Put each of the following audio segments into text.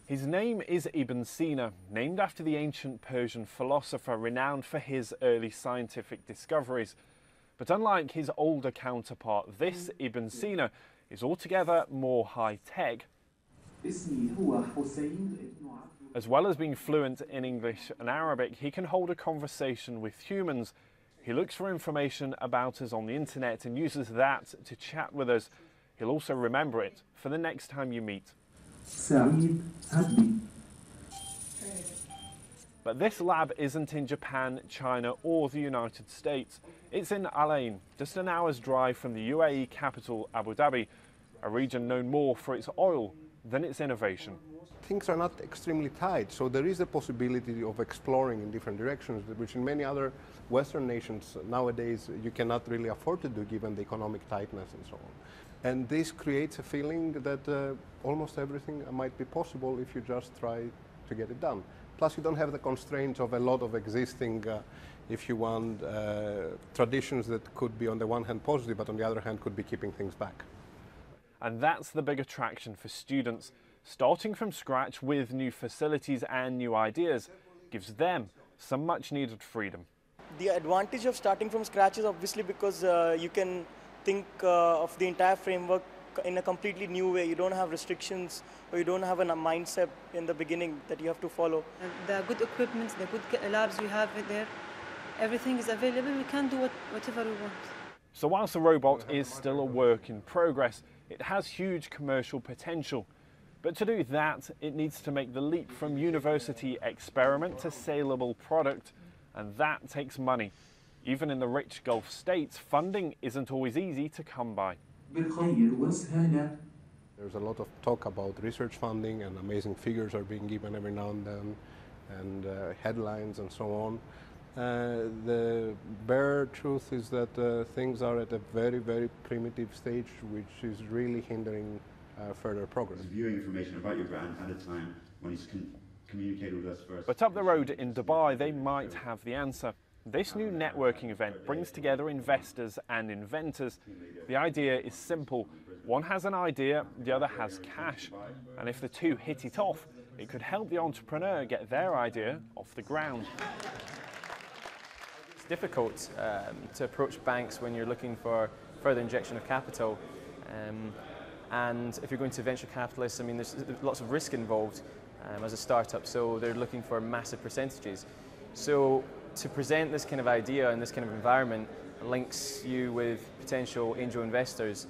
His name is Ibn Sina, named after the ancient Persian philosopher renowned for his early scientific discoveries. But unlike his older counterpart, this Ibn Sina is altogether more high-tech. As well as being fluent in English and Arabic, he can hold a conversation with humans. He looks for information about us on the internet and uses that to chat with us. He'll also remember it for the next time you meet. But this lab isn't in Japan, China or the United States. It's in Al Ain, just an hour's drive from the UAE capital Abu Dhabi, a region known more for its oil than its innovation. Things are not extremely tight, so there is a possibility of exploring in different directions, which in many other Western nations nowadays you cannot really afford to do given the economic tightness and so on. And this creates a feeling that almost everything might be possible if you just try to get it done. Plus you don't have the constraints of a lot of existing, if you want, traditions that could be on the one hand positive, but on the other hand could be keeping things back. And that's the big attraction for students. Starting from scratch with new facilities and new ideas gives them some much needed freedom. The advantage of starting from scratch is obviously because you can think of the entire framework in a completely new way. You don't have restrictions or you don't have a mindset in the beginning that you have to follow. And the good equipment, the good labs we have there, everything is available. We can do whatever we want. So whilst the robot is still a work in progress, it has huge commercial potential. But to do that, it needs to make the leap from university experiment to saleable product, and that takes money. Even in the rich Gulf states, funding isn't always easy to come by. There's a lot of talk about research funding, and amazing figures are being given every now and then, and headlines and so on. The bare truth is that things are at a very, very primitive stage, which is really hindering further progress. Viewing information about your brand at a time when he's communicated with us first. But up the road in Dubai, they might have the answer. This new networking event brings together investors and inventors. The idea is simple. One has an idea, the other has cash. And if the two hit it off, it could help the entrepreneur get their idea off the ground. It's difficult to approach banks when you're looking for further injection of capital. And if you're going to venture capitalists, I mean, there's lots of risk involved as a startup, so they're looking for massive percentages. So to present this kind of idea in this kind of environment links you with potential angel investors.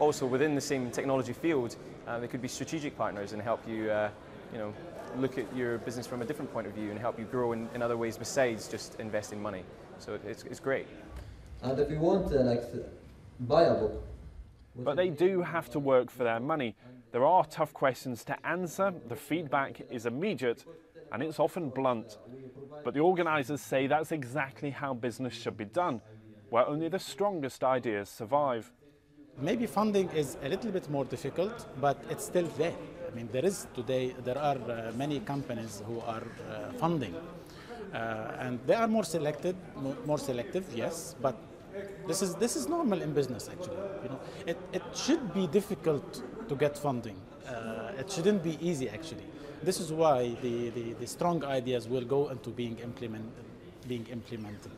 Also within the same technology field, they could be strategic partners and help you, look at your business from a different point of view and help you grow in other ways besides just investing money. So it's great. And if you want buy a book. But they do have to work for their money. There are tough questions to answer, the feedback is immediate, and it's often blunt. But the organisers say that's exactly how business should be done, where only the strongest ideas survive. Maybe funding is a little bit more difficult, but it's still there. I mean, there are many companies who are funding, and they are more selective, yes, but this is normal in business actually. It should be difficult to get funding. It shouldn't be easy actually. This is why the strong ideas will go into being implemented.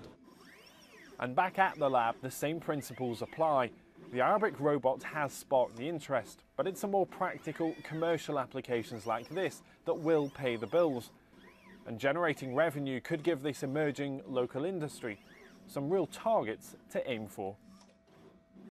And back at the lab, the same principles apply. The Arabic robot has sparked the interest, but it's a more practical commercial applications like this that will pay the bills. And generating revenue could give this emerging local industry some real targets to aim for.